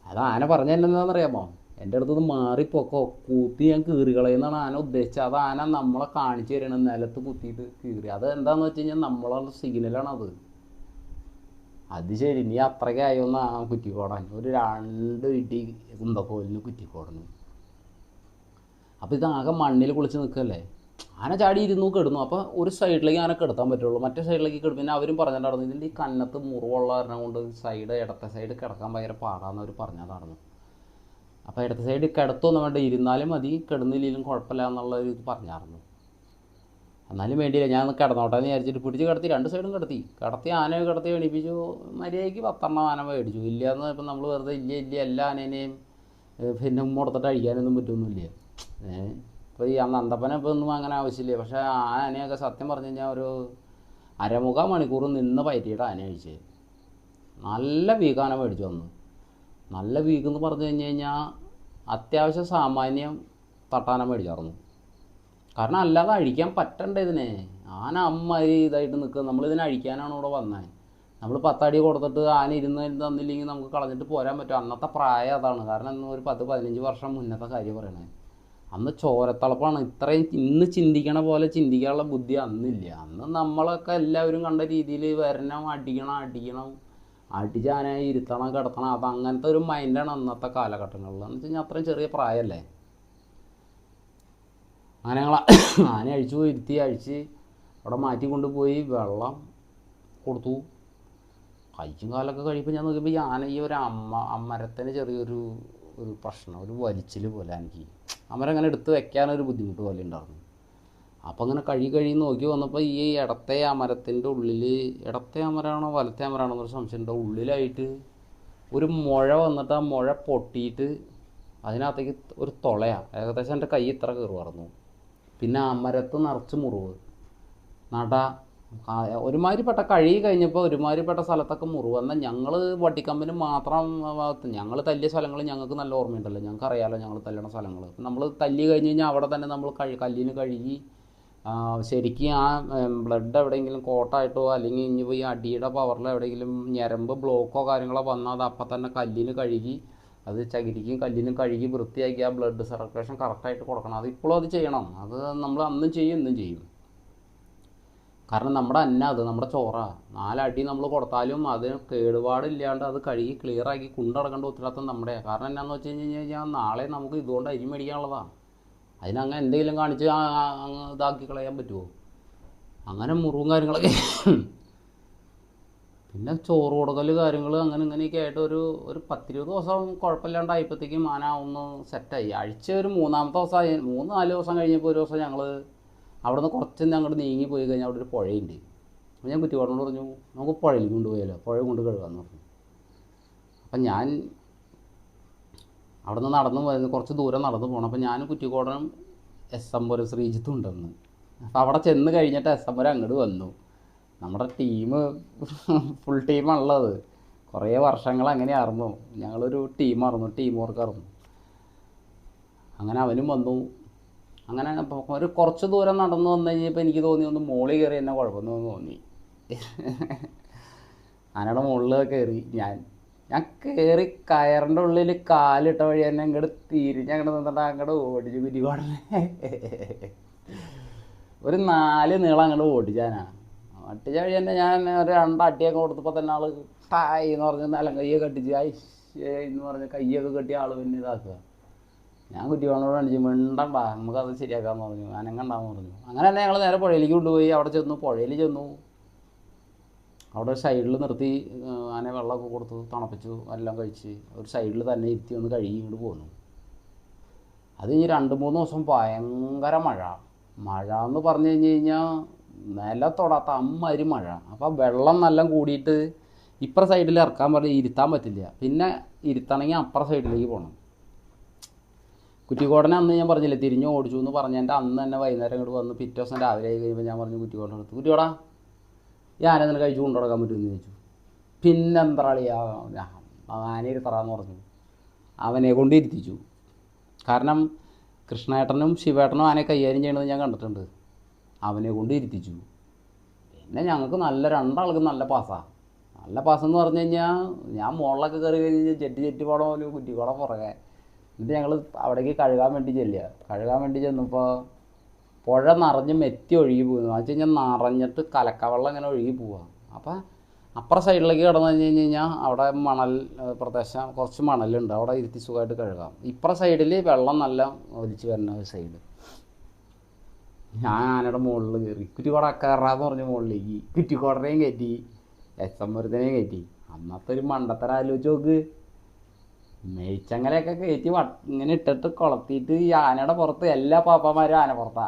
അത് ആന പറഞ്ഞെന്താണെന്നറിയാമോ? എൻ്റെ അടുത്തുനിന്ന് മാറിപ്പോക്കോ, കൂത്തി ഞാൻ കീറികളയെന്നാണ് ആന ഉദ്ദേശിച്ചത്. അത് ആന നമ്മളെ കാണിച്ചു തരണം, നിലത്ത് കുത്തിയിട്ട് കീറി. അത് എന്താണെന്ന് വെച്ച് കഴിഞ്ഞാൽ നമ്മളുള്ള സിഗ്നലാണത്. അത് ശരി, നീ അത്രയ്ക്ക് ആയോന്ന് ആ കുറ്റിക്കോടൻ ഒരു 2 ഇടി കുന്തക്കോലിന് കുറ്റിക്കോടന്. അപ്പോൾ ഇതാകെ മണ്ണിൽ കുളിച്ച് നിൽക്കല്ലേ. ആന ചാടി ഇരുന്നു കിടന്നു. അപ്പോൾ ഒരു സൈഡിലേക്ക് ആന കിടത്താൻ പറ്റുള്ളൂ, മറ്റേ സൈഡിലേക്ക് കിടക്കും. പിന്നെ അവരും പറഞ്ഞിട്ടുണ്ടായിരുന്നു ഇതിൻ്റെ ഈ കന്നത്ത് മുറിവുള്ള കാരണം കൊണ്ട് ഇടത്തെ സൈഡ് കിടക്കാൻ ഭയങ്കര പാടാന്ന് അവർ പറഞ്ഞതായിരുന്നു. അപ്പോൾ ഇടത്തെ സൈഡ് കിടത്തൊന്നും വേണ്ട, ഇരുന്നാലും മതി, കിടന്നില്ലെങ്കിലും കുഴപ്പമില്ല എന്നുള്ള ഒരു ഇത് പറഞ്ഞായിരുന്നു. എന്നാലും വേണ്ടിയില്ല, ഞാൻ കിടന്നോട്ടെ എന്ന് വിചാരിച്ചിട്ട് പിടിച്ച് കിടത്തി. 2 സൈഡും കിടത്തി ആനയെ കിടത്തി എണീപ്പിച്ചു. മര്യാദയ്ക്ക് 10 ആന മേടിച്ചു. ഇല്ലയെന്ന് ഇപ്പം നമ്മൾ വെറുതെ ഇല്ല എല്ലാ ആനേനെയും പിന്നെ കൊടുത്തിട്ട് അഴിക്കാനൊന്നും പറ്റുമൊന്നുമില്ല. ഇപ്പോൾ ഈ നന്ദപ്പനെ ഇപ്പോൾ ഒന്നും അങ്ങനെ ആവശ്യമില്ല. പക്ഷേ ആ ആനയൊക്കെ സത്യം പറഞ്ഞു കഴിഞ്ഞാൽ ഒരു 1/4 മണിക്കൂർ നിന്ന് പയറ്റിയിട്ട് ആന അഴിച്ചത്. നല്ല വീക്ക് ആന മേടിച്ചു വന്നു. നല്ല വീക്ക് എന്ന് പറഞ്ഞു കഴിഞ്ഞാൽ അത്യാവശ്യം സാമാന്യം തട്ടാന മേടിച്ചായിരുന്നു. കാരണം അല്ലാതെ അഴിക്കാൻ പറ്റണ്ടേ ഇതിനെ. ആന അമ്മാതിരി ഇതായിട്ട് നിൽക്കുക. നമ്മളിതിനെ അഴിക്കാനാണ് ഇവിടെ വന്നത്. നമ്മൾ 10 അടി കൊടുത്തിട്ട് ആന ഇരുന്ന് തന്നില്ലെങ്കിൽ നമുക്ക് കളഞ്ഞിട്ട് പോരാൻ പറ്റും. അന്നത്തെ പ്രായം അതാണ്. കാരണം ഇന്ന് ഒരു 10-15 വർഷം മുന്നത്തെ കാര്യം പറയണേ. അന്ന് ചോരത്തിളപ്പാണ്. ഇത്രയും ഇന്ന് ചിന്തിക്കണ പോലെ ചിന്തിക്കാനുള്ള ബുദ്ധി അന്നില്ല. അന്ന് നമ്മളൊക്കെ എല്ലാവരും കണ്ട രീതിയിൽ വരണം, അടിക്കണം, അടിച്ച് ആനയെ ഇരുത്തണം, കിടത്തണം. അത് അങ്ങനത്തെ ഒരു മൈൻഡാണ് അന്നത്തെ കാലഘട്ടങ്ങളിൽ. എന്ന് വെച്ച് കഴിഞ്ഞാൽ അത്രയും ചെറിയ പ്രായമല്ലേ. അങ്ങനെ ഞങ്ങൾ ആന അഴിച്ചു പോയി, അഴിച്ച് അവിടെ മാറ്റി കൊണ്ടുപോയി വെള്ളം കൊടുത്തു. കയ്യും കാലൊക്കെ കഴിയുമ്പോൾ ഞാൻ നോക്കിയപ്പോൾ ഈ ആന ഈ ഒരു അമരത്തിന് ചെറിയൊരു പ്രശ്നം, ഒരു വലിച്ചിൽ പോലെ. എനിക്ക് അമരം അങ്ങനെ എടുത്ത് വെക്കാനൊരു ബുദ്ധിമുട്ട് പോലെ ഉണ്ടായിരുന്നു. അപ്പോൾ അങ്ങനെ കഴിയും നോക്കി വന്നപ്പോൾ ഈ ഇടത്തെ അമരത്തിൻ്റെ ഉള്ളിൽ, ഇടത്തെ അമരാണോ വലത്തെ അമരാണോ എന്നൊരു സംശയമുണ്ട്, ഉള്ളിലായിട്ട് ഒരു മുഴ വന്നിട്ട് ആ മുഴ പൊട്ടിയിട്ട് അതിനകത്തേക്ക് ഒരു തുളയാണ്. ഏകദേശം എൻ്റെ കൈ ഇത്ര കയറുമായിരുന്നു. പിന്നെ അമരത്ത് നിറച്ച് മുറിവ്, ഒരുമാതിരിപ്പെട്ട കഴുകി കഴിഞ്ഞപ്പോൾ ഒരുമാതിരിപ്പെട്ട സ്ഥലത്തൊക്കെ മുറിവ്. എന്നാൽ ഞങ്ങൾ വട്ടിക്കമ്പനി മാത്രം, ഞങ്ങൾ തല്ലിയ സ്ഥലങ്ങൾ ഞങ്ങൾക്ക് നല്ല ഓർമ്മയുണ്ടല്ലോ, ഞങ്ങൾക്ക് അറിയാമല്ലോ ഞങ്ങൾ തല്ലണ സ്ഥലങ്ങൾ. നമ്മൾ തല്ലി കഴിഞ്ഞ് കഴിഞ്ഞാൽ അവിടെ തന്നെ നമ്മൾ കല്ലിന് കഴുകി ശരിക്കും ആ ബ്ലഡ് എവിടെയെങ്കിലും കോട്ടായിട്ടോ അല്ലെങ്കിൽ ഇനി പോയി അടിയുടെ പവറിൽ എവിടെയെങ്കിലും ഞരമ്പ് ബ്ലോക്കോ കാര്യങ്ങളോ വന്നാൽ അത് അപ്പം തന്നെ കല്ലിന് കഴുകി, അത് ചകിരിക്കും കല്ലിനും കഴുകി വൃത്തിയാക്കി ആ ബ്ലഡ് സർക്കുലേഷൻ കറക്റ്റായിട്ട് കൊടുക്കണം. അത് ഇപ്പോഴും അത് ചെയ്യണം. അത് നമ്മൾ അന്നും ചെയ്യും ഇന്നും ചെയ്യും. കാരണം നമ്മുടെ അത് നമ്മുടെ ചോറ 4 അടി നമ്മൾ കൊടുത്താലും അതിന് കേടുപാടില്ലാണ്ട് അത് കഴുകി ക്ലിയറാക്കി കൊണ്ടടക്കേണ്ട ഉത്തരവാദിത്തം നമ്മുടെ. കാരണം എന്നാന്ന് വെച്ച് കഴിഞ്ഞാൽ നാളെ നമുക്ക് ഇതുകൊണ്ട് അരി മേടിക്കാനുള്ളതാണ്. അതിനങ്ങനെ എന്തെങ്കിലും കാണിച്ച് അങ്ങ് ഇതാക്കി കളയാൻ പറ്റുമോ? അങ്ങനെ മുറിവും കാര്യങ്ങളൊക്കെ. പിന്നെ ചോറ് കൊടുക്കൽ കാര്യങ്ങൾ അങ്ങനെ ഇങ്ങനെയൊക്കെ ആയിട്ട് ഒരു 10-20 ദിവസം കുഴപ്പമില്ലാണ്ടായപ്പോഴത്തേക്കും ആന ഒന്ന് സെറ്റായി. അഴിച്ച് ഒരു 3-ാമത്തെ ദിവസമായി, 3-4 ദിവസം കഴിഞ്ഞപ്പോൾ ഒരു ദിവസം ഞങ്ങൾ അവിടെ നിന്ന് കുറച്ച് അങ്ങോട്ട് നീങ്ങി പോയി കഴിഞ്ഞാൽ അവിടെ ഒരു പുഴയുണ്ട്. അപ്പോൾ ഞാൻ കുറ്റിക്കോടനോട് പറഞ്ഞു നമുക്ക് പുഴയിൽ കൊണ്ടുപോയാലോ, പുഴ കൊണ്ട് കഴുകാമെന്ന് പറഞ്ഞു. അപ്പം ഞാൻ അവിടെ നിന്ന് നടന്നു പോയത് കുറച്ച് ദൂരം നടന്നു പോകണം. അപ്പം ഞാൻ കുറ്റിക്കോടനും SM പുരം ശ്രീജിത്തും ഉണ്ടെന്ന്. അപ്പം അവിടെ ചെന്ന് കഴിഞ്ഞിട്ട് SM പുരം അങ്ങോട്ട് വന്നു. നമ്മുടെ ടീം ഫുൾ ടീമാണുള്ളത്. കുറേ വർഷങ്ങൾ അങ്ങനെയായിരുന്നു. ഞങ്ങളൊരു ടീമായിരുന്നു, ടീം വർക്കായിരുന്നു. അങ്ങനെ അവനും വന്നു. അങ്ങനെ ഒരു കുറച്ച് ദൂരം നടന്നു വന്നു കഴിഞ്ഞപ്പോൾ എനിക്ക് തോന്നി ഒന്ന് മുകളിൽ കയറി എന്നെ കുഴപ്പമൊന്നും തോന്നി. ആനയുടെ മുകളിൽ കയറി ഞാൻ കയറി കയറിൻ്റെ ഉള്ളിൽ കാലിട്ട വഴി തന്നെ അങ്ങോട്ട് തിരിഞ്ഞങ്ങോട്ട് നിന്നിട്ട് അങ്ങോട്ട് ഓടിച്ചു കുറ്റിക്കോടനെ. ഒരു 4 നീളം അങ്ങോട്ട് ഓടിച്ചാനാ. അട്ടിച്ച വഴി തന്നെ ഞാൻ ഒരു 2 അടിയൊക്കെ കൊടുത്തപ്പോൾ തന്നെ ആൾ ടായ് എന്ന് പറഞ്ഞ് നിലം കയ്യൊക്കെ കെട്ടിച്ച് എന്ന് പറഞ്ഞ് കയ്യൊക്കെ കെട്ടി ആൾ പിന്നെ ഇതാക്കുക. ഞാൻ കുറ്റിക്കോടനോട് കാണിച്ചു മിണ്ടണ്ട നമുക്കത് ശരിയാക്കാമെന്ന് പറഞ്ഞു, അനങ്ങണ്ടാന്ന് പറഞ്ഞു. അങ്ങനെ തന്നെ ഞങ്ങൾ നേരെ പുഴയിലേക്ക് കൊണ്ടുപോയി. അവിടെ ചെന്നു, പുഴയിൽ ചെന്നു. അവിടെ സൈഡിൽ നിർത്തി ആന വെള്ളമൊക്കെ കൊടുത്തു, തണുപ്പിച്ചു, എല്ലാം കഴിച്ച് ഒരു സൈഡിൽ തന്നെ ഇരുത്തി ഒന്ന് കഴുകി ഇങ്ങോട്ട് പോന്നു. അത് കഴിഞ്ഞ് 2-3 ദിവസം ഭയങ്കര മഴ എന്ന് പറഞ്ഞു കഴിഞ്ഞാൽ നിലത്തൊടാത്ത അമ്മാതിരി മഴ. അപ്പോൾ വെള്ളം നല്ല കൂടിയിട്ട് ഇപ്പുറ സൈഡിൽ ഇറക്കാൻ പറഞ്ഞ് ഇരുത്താൻ പറ്റില്ല. പിന്നെ ഇരുത്തണമെങ്കിൽ അപ്പുറ സൈഡിലേക്ക് പോകണം. കുറ്റിക്കോടനെ അന്ന് ഞാൻ പറഞ്ഞില്ലേ തിരിഞ്ഞ് ഓടിച്ചു എന്ന് പറഞ്ഞ എൻ്റെ അന്ന് തന്നെ വൈകുന്നേരം ഇങ്ങോട്ട് വന്ന് പിറ്റേ ദിവസം രാവിലെ ആയി കഴിയുമ്പോൾ ഞാൻ പറഞ്ഞു കുറ്റിക്കോടനെ എടുത്ത്, കുറ്റിക്കോടാ ഈ ആന നിന്നെ കഴിച്ചു കൊണ്ടുനടക്കാൻ പറ്റുമെന്ന് ചോദിച്ചു. പിന്നെന്താ കളിയാ ആന ഇരുത്തറാന്ന് പറഞ്ഞു. അവനെ കൊണ്ട് ഇരുത്തിച്ചു. കാരണം കൃഷ്ണേട്ടനും ശിവേട്ടനും ആനയെ കൈകാര്യം ചെയ്യണത് ഞാൻ കണ്ടിട്ടുണ്ട്. അവനെ കൊണ്ട് ഇരുത്തിച്ചു. പിന്നെ ഞങ്ങൾക്ക് നല്ല 2 ആൾക്കും നല്ല പാസ്സാണ്. നല്ല പാസ്സെന്ന് പറഞ്ഞു കഴിഞ്ഞാൽ ഞാൻ മുകളിലൊക്കെ കയറി കഴിഞ്ഞാൽ ചെറ്റി പോട പോലെ കുറ്റിക്കോട പുറകെ. എന്നിട്ട് ഞങ്ങൾ അവിടേക്ക് കഴുകാൻ വേണ്ടി ചെന്നപ്പോൾ പുഴ നിറഞ്ഞ് മെത്തി ഒഴുകി പോകുന്നു. എന്ന് വെച്ച് കഴിഞ്ഞാൽ നിറഞ്ഞിട്ട് കലക്കവെള്ളം ഇങ്ങനെ ഒഴുകി പോവുക. അപ്പം അപ്പുറ സൈഡിലേക്ക് കിടന്നു കഴിഞ്ഞ് കഴിഞ്ഞാൽ അവിടെ മണൽ പ്രദേശം, കുറച്ച് മണലുണ്ട്, അവിടെ ഇരുത്തി സുഖമായിട്ട് കഴുകാം. ഇപ്പുറ സൈഡിൽ വെള്ളം നല്ല ഒലിച്ച് വരുന്ന ഒരു സൈഡ്. ഞാൻ ആനയുടെ മുകളിൽ കയറി കുറ്റിക്കോട കയറാന്ന് പറഞ്ഞ് മുകളിലേക്ക് കുറ്റിക്കോടനെയും കയറ്റി, SM പുരത്തിനെയും കയറ്റി. അന്നത്തെ ഒരു മണ്ടത്തരം ആലോചിച്ച് നോക്ക്. മേച്ചങ്ങലയൊക്കെ കയറ്റി ഇങ്ങനെ ഇട്ടിട്ട് കൊളത്തിയിട്ട് ഈ ആനയുടെ പുറത്ത് എല്ലാ പാപ്പന്മാരും ആന പുറത്താ.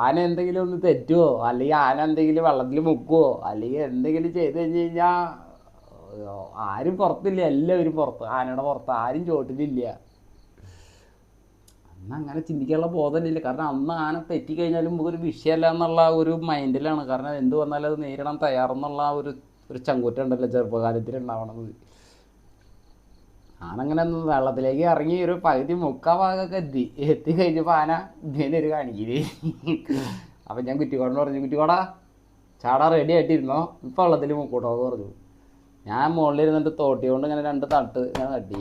ആന എന്തെങ്കിലും ഒന്ന് തെറ്റുമോ അല്ലെങ്കിൽ ആന എന്തെങ്കിലും വെള്ളത്തിൽ മുക്കുവോ അല്ലെങ്കിൽ എന്തെങ്കിലും ചെയ്ത് കഴിഞ്ഞ് കഴിഞ്ഞാൽ ആരും പുറത്തില്ല, എല്ലാവരും പുറത്ത്, ആനയുടെ പുറത്ത് ആരും ചോട്ടിലില്ല. അന്ന് അങ്ങനെ ചിന്തിക്കാനുള്ള ബോധമില്ല. കാരണം അന്ന് ആന തെറ്റിക്കഴിഞ്ഞാലും നമുക്കൊരു വിഷയമല്ല എന്നുള്ള ഒരു മൈൻഡിലാണ്. കാരണം എന്ത് വന്നാലും അത് നേരിടാൻ തയ്യാറെന്നുള്ള ഒരു ചങ്കൂറ്റുണ്ടല്ലോ ചെറുപ്പകാലത്തിലുണ്ടാവണത്. ആനങ്ങനെ വെള്ളത്തിലേക്ക് ഇറങ്ങി ഒരു പകുതി 3/4 ഭാഗമൊക്കെ എത്തിക്കഴിഞ്ഞപ്പോൾ ആന ഇങ്ങനെ ഒരു കാണിക്കില്ലേ. അപ്പം ഞാൻ കുറ്റിക്കോടനോട് പറഞ്ഞു, കുറ്റിക്കോടാ ചാടാൻ റെഡി ആയിട്ടിരുന്നോ, ഇപ്പം വെള്ളത്തിൽ മുക്കൂട്ടോ എന്ന് പറഞ്ഞു. ഞാൻ മുകളിലിരുന്നിട്ട് തോട്ടി കൊണ്ട് ഇങ്ങനെ 2 തട്ട് ഇങ്ങനെ തട്ടി.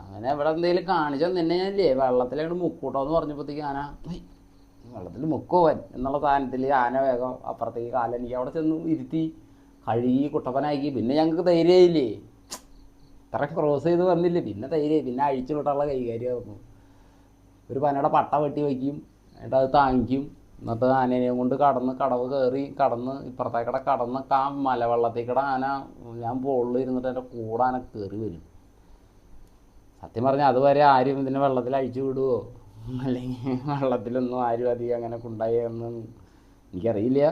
അങ്ങനെ ഇവിടെ എന്തെങ്കിലും കാണിച്ചോ നിന്നെ ഞാനില്ലേ വെള്ളത്തിലങ്ങോട്ട് മുക്കൂട്ടോ എന്ന് പറഞ്ഞപ്പോഴത്തേക്ക് ആന വെള്ളത്തിൽ മുക്കുവൻ എന്നുള്ള സാധനത്തിൽ ആന വേഗം അപ്പുറത്തേക്ക് കാലെനിക്ക് അവിടെ ചെന്ന് ഇരുത്തി കഴുകി കുട്ടപ്പനാക്കി. പിന്നെ ഞങ്ങൾക്ക് ധൈര്യമായില്ലേ, ഇത്ര ക്രോസ് ചെയ്ത് വന്നില്ലേ, പിന്നെ ധൈര്യമായി. പിന്നെ അഴിച്ചു വിട്ടാനുള്ള കൈകാര്യമായിരുന്നു. ഒരു പനയുടെ പട്ട വെട്ടി വയ്ക്കും, എന്നിട്ട് അത് താങ്ങിക്കും. എന്നിട്ട് ആനേനെയും കൊണ്ട് കടവ് കയറി കടന്ന് ഇപ്പുറത്തേക്കടെ കടന്ന് മലവെള്ളത്തേക്കടെ ആന ഞാൻ ബോളിൽ ഇരുന്നിട്ട് എൻ്റെ കൂടെ ആന കയറി വരും. സത്യം പറഞ്ഞാൽ അതുവരെ ആരും ഇതിനെ വെള്ളത്തിൽ അഴിച്ചു വിടുവോ അല്ലെങ്കിൽ വെള്ളത്തിലൊന്നും ആരും അധികം അങ്ങനെ കൊണ്ടായെന്നും എനിക്കറിയില്ല.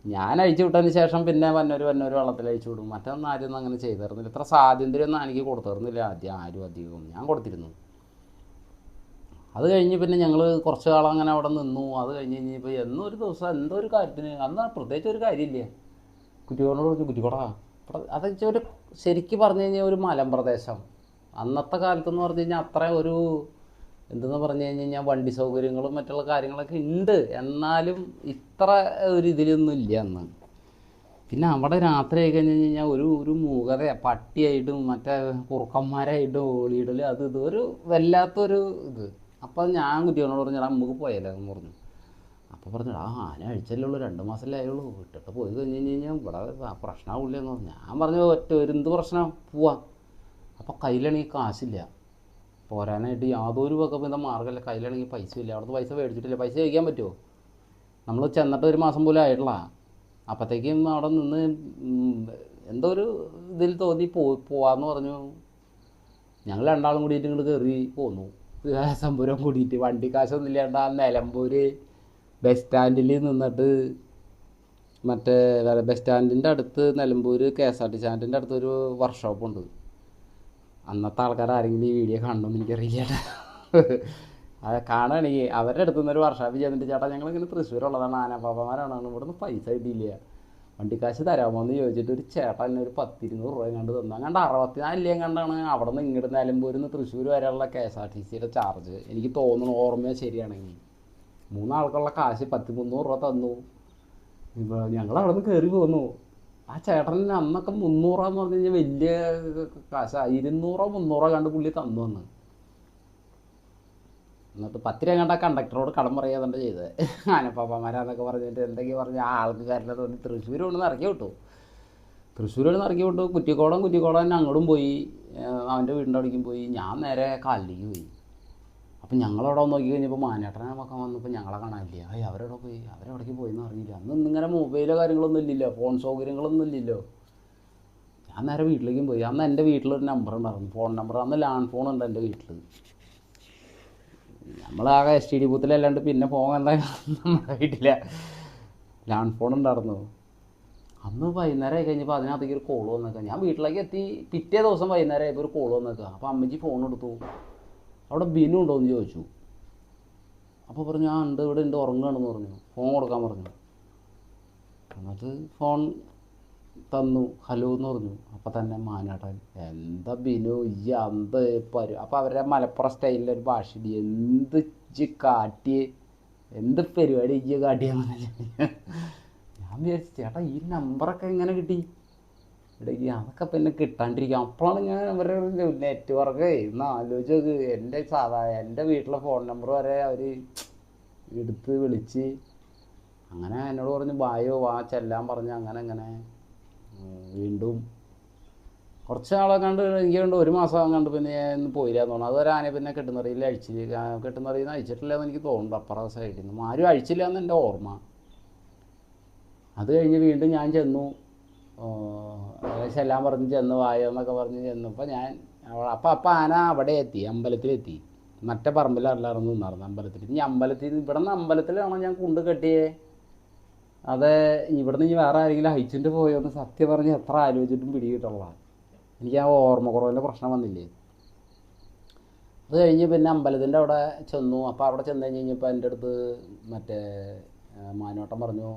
ഞാൻ അഴിച്ചു വിട്ടതിന് ശേഷം പിന്നെ വന്നൊരു വെള്ളത്തിൽ അഴിച്ചു വിടും. മറ്റൊന്നും ആരും ഒന്നും അങ്ങനെ ചെയ്തു തരുന്നില്ല. ഇത്ര സ്വാതന്ത്ര്യമൊന്നും എനിക്ക് കൊടുത്തു തരുന്നില്ല ആദ്യം ആരും അധികം. ഞാൻ കൊടുത്തിരുന്നു. അത് കഴിഞ്ഞ് പിന്നെ ഞങ്ങൾ കുറച്ച് കാലം അങ്ങനെ അവിടെ നിന്നു. അത് കഴിഞ്ഞപ്പോൾ എന്നോ ഒരു ദിവസം എന്തോ ഒരു കാര്യത്തിന്, അന്ന് പ്രത്യേകിച്ച് ഒരു കാര്യമില്ല, കുറ്റിക്കോടിനോട് പറഞ്ഞു കുറ്റിക്കോടാ അത് ഒരു ശരിക്കും പറഞ്ഞു കഴിഞ്ഞാൽ ഒരു മലമ്പ്രദേശം. അന്നത്തെ കാലത്തെന്ന് പറഞ്ഞു കഴിഞ്ഞാൽ അത്ര ഒരു എന്തെന്ന് പറഞ്ഞു കഴിഞ്ഞാൽ വണ്ടി സൗകര്യങ്ങളും മറ്റുള്ള കാര്യങ്ങളൊക്കെ ഉണ്ട്, എന്നാലും ഇത്ര ഒരു ഇതിലൊന്നും ഇല്ല അന്ന്. പിന്നെ അവിടെ രാത്രി ആയി കഴിഞ്ഞ് കഴിഞ്ഞാൽ ഒരു മൂകത, പട്ടിയായിട്ടും മറ്റേ കുറുക്കന്മാരായിട്ടും ഓടിയിടൽ, അത് ഇതൊരു വല്ലാത്തൊരു ഇത്. അപ്പോൾ ഞാൻ കുട്ടികളോട് പറഞ്ഞു നമുക്ക് പോയാലോ എന്ന് പറഞ്ഞു. അപ്പോൾ പറഞ്ഞു ആന അഴിച്ചല്ലേ ഉള്ളൂ, 2 മാസമല്ലേ ആയുള്ളൂ, വിട്ടിട്ട് പോയി കഴിഞ്ഞ് കഴിഞ്ഞാൽ ഇവിടെ പ്രശ്നമാവില്ല എന്ന് പറഞ്ഞു. ഞാൻ പറഞ്ഞു എന്ത് പ്രശ്നം, പോവാം. അപ്പോൾ കയ്യിലാണെങ്കിൽ കാശില്ല, പോരാനായിട്ട് യാതൊരു വക മാർഗ്ഗമില്ല. കയ്യിലാണെങ്കിൽ പൈസ ഇല്ല, അവിടുത്തെ പൈസ മേടിച്ചിട്ടില്ല. പൈസ ചോദിക്കാൻ പറ്റുമോ? നമ്മൾ ചെന്നിട്ട് 1 മാസം പോലും ആയിട്ടില്ല. അപ്പോഴത്തേക്കും അവിടെ നിന്ന് എന്തോ ഒരു ഇതിൽ തോന്നി പോവാന്ന് പറഞ്ഞു. ഞങ്ങൾ 2 ആളും കൂടിയിട്ട് ഇങ്ങോട്ട് കയറി പോന്നു. സംഭവം കൂടിയിട്ട് വണ്ടി കാശൊന്നും ഇല്ലാണ്ട് ആ നിലമ്പൂർ ബസ് സ്റ്റാൻഡിൽ നിന്നിട്ട് മറ്റേ ബസ് സ്റ്റാൻഡിൻ്റെ അടുത്ത് നിലമ്പൂർ KSRTC സ്റ്റാൻഡിൻ്റെ അടുത്തൊരു വർക്ക്ഷോപ്പുണ്ട്. അന്നത്തെ ആൾക്കാർ ആരെങ്കിലും ഈ വീഡിയോ കാണണമെന്ന് എനിക്കറിയില്ല. അത് കാണുകയാണെങ്കിൽ അവരുടെ അടുത്തുനിന്നൊരു വർക്ക്ഷോപ്പിൽ ചെന്നിട്ട് ചേട്ടാ ഞങ്ങളിങ്ങനെ തൃശ്ശൂരുള്ളതാണ്, ആനപ്പാപ്പന്മാരാണ്, ഇവിടുന്ന് പൈസ കിട്ടിയില്ല, വണ്ടിക്കാശ് തരാമോ എന്ന് ചോദിച്ചിട്ട് ഒരു ചേട്ടൻ എന്നെ ഒരു 10-20 രൂപ കണ്ട് തന്നു. അങ്ങാണ്ട് 64 കണ്ടാണ് അവിടെ നിന്ന് ഇങ്ങോട്ട് നിലമ്പൂരിൽ നിന്ന് തൃശ്ശൂർ വരെയുള്ള KSRTCയുടെ ചാർജ്. എനിക്ക് തോന്നുന്നു, ഓർമ്മ ശരിയാണെങ്കിൽ 3 ആൾക്കുള്ള കാശ് 10-300 രൂപ തന്നു. ഞങ്ങളവിടെ നിന്ന് കയറി പോന്നു. ആ ചേട്ടന് അന്നൊക്കെ 300 എന്ന് പറഞ്ഞു കഴിഞ്ഞാൽ വലിയ കാശാണ്. 200-300 കണ്ട് പുള്ളി തന്നു വന്ന്. എന്നിട്ട് 10 രൂപ കണ്ട കണ്ടക്ടറോട് കടം പറയാതെ ചെയ്തത്. ആനപ്പാപ്പന്മാരാന്നൊക്കെ പറഞ്ഞിട്ട് എന്തൊക്കെയാണ് പറഞ്ഞ് ആ ആൾക്കാരുടെ തോന്നി തൃശ്ശൂർ കൊണ്ടുവന്ന് ഇറക്കി വിട്ടു. കുറ്റിക്കോടം തന്നെ അങ്ങോട്ടും പോയി, അവൻ്റെ വീടിൻ്റെ അവിടേക്കും പോയി. ഞാൻ നേരെ കാലിലേക്ക് പോയി. അപ്പം ഞങ്ങളവിടെ നോക്കി കഴിഞ്ഞപ്പോൾ മാനേട്ടനെ നമുക്ക് വന്നപ്പോൾ ഞങ്ങളെ കാണാനില്ല. അവരെവിടെ പോയി, അവരെവിടേക്ക് പോയെന്ന് അറിയില്ല. അന്ന് ഇങ്ങനെ മൊബൈലോ കാര്യങ്ങളൊന്നും ഇല്ലല്ലോ, ഫോൺ സൗകര്യങ്ങളൊന്നും ഇല്ലല്ലോ. ഞാൻ നേരെ വീട്ടിലേക്കും പോയി. അന്ന് എൻ്റെ വീട്ടിലൊരു നമ്പർ ഉണ്ടായിരുന്നു, ഫോൺ നമ്പർ. അന്ന് ലാൻഡ് ഫോൺ ഉണ്ട് എൻ്റെ വീട്ടിൽ. നമ്മളാകെ STD ബൂത്തിലല്ലാണ്ട് പിന്നെ ഫോൺ എന്താ നമ്മുടെ വീട്ടിലെ ലാൻഡ് ഫോൺ ഉണ്ടായിരുന്നു. അന്ന് വൈകുന്നേരം ആയി കഴിഞ്ഞപ്പോൾ അതിനകത്തേക്ക് ഒരു കോൾ വന്നേക്കാം. ഞാൻ വീട്ടിലേക്ക് എത്തി പിറ്റേ ദിവസം വൈകുന്നേരം ആയപ്പോൾ ഒരു കോൾ വന്നേക്കാം. അപ്പോൾ അമ്മച്ചി ഫോൺ എടുത്തു. അവിടെ ബിനു ഉണ്ടോ എന്ന് ചോദിച്ചു. അപ്പോൾ പറഞ്ഞു ആ ഉണ്ട്, ഇവിടെ ഉണ്ട്, ഉറങ്ങുകയാണെന്ന് പറഞ്ഞു. ഫോൺ കൊടുക്കാൻ പറഞ്ഞു. എന്നിട്ട് ഫോൺ തന്നു. ഹലോ എന്ന് പറഞ്ഞു. അപ്പം തന്നെ മാനാട്ടൻ എന്താ ബിനു ഈ എന്ത് അപ്പോൾ അവരുടെ മലപ്പുറം സ്റ്റൈലിലൊരു ഭാഷയിൽ എന്ത് കാട്ടിയേ, എന്ത് പരിപാടി കാട്ടിയാൽ ഞാൻ വിചാരിച്ചു ചേട്ടാ ഈ നമ്പറൊക്കെ എങ്ങനെ കിട്ടി ഇടയ്ക്ക്. അതൊക്കെ പിന്നെ കിട്ടാണ്ടിരിക്കും. അപ്പോഴാണ് ഞാൻ അവരുടെ നെറ്റ്വർക്ക് ഇന്ന് ആലോചിച്ച് നോക്ക്. എൻ്റെ വീട്ടിലെ ഫോൺ നമ്പർ വരെ അവർ എടുത്ത് വിളിച്ച് അങ്ങനെ എന്നോട് പറഞ്ഞ് ബായോ വാ ചെല്ലാൻ പറഞ്ഞ് അങ്ങനെ വീണ്ടും കുറച്ച് നാളെ കണ്ട് എനിക്ക് കണ്ട് 1 മാസം കണ്ട് പിന്നെ ഞാൻ പോയില്ലാന്ന് തോന്നുന്നു. അതുവരെ ആനയെ പിന്നെ കെട്ടുന്നറിയിൽ കെട്ടുന്നറിയിൽ നിന്ന് അയച്ചിട്ടില്ലെന്ന് എനിക്ക് തോന്നുന്നുണ്ട്. അപ്പുറം സൈഡിൽ നിന്നും ആരും അഴിച്ചില്ല എന്ന് എൻ്റെ ഓർമ്മ. അത് കഴിഞ്ഞ് വീണ്ടും ഞാൻ ചെന്നു, ചെല്ലാൻ പറഞ്ഞ് ചെന്ന് വായോ എന്നൊക്കെ പറഞ്ഞ് ചെന്നപ്പോൾ ഞാൻ അപ്പം ആന അവിടെ എത്തി, അമ്പലത്തിലെത്തി. മറ്റേ പറമ്പിലല്ലായിരുന്നു നിന്നായിരുന്നു, അമ്പലത്തിൽ. ഇനി ഇവിടെ നിന്ന് അമ്പലത്തിലാണോ ഞാൻ കൊണ്ട് കെട്ടിയേ, അത് ഇവിടെ നിന്ന് വേറെ ആരെങ്കിലും അയച്ചിട്ട് പോയോ എന്ന് സത്യം പറഞ്ഞ് എത്ര ആലോചിച്ചിട്ടും പിടികിട്ടുള്ള. എനിക്ക് ആ ഓർമ്മക്കുറവിൻ്റെ പ്രശ്നം വന്നില്ലേ. അത് കഴിഞ്ഞ് പിന്നെ അമ്പലത്തിൻ്റെ അവിടെ ചെന്നു. അപ്പോൾ അവിടെ ചെന്ന് കഴിഞ്ഞപ്പോൾ എൻ്റെ അടുത്ത് മറ്റേ മാനോട്ടം പറഞ്ഞു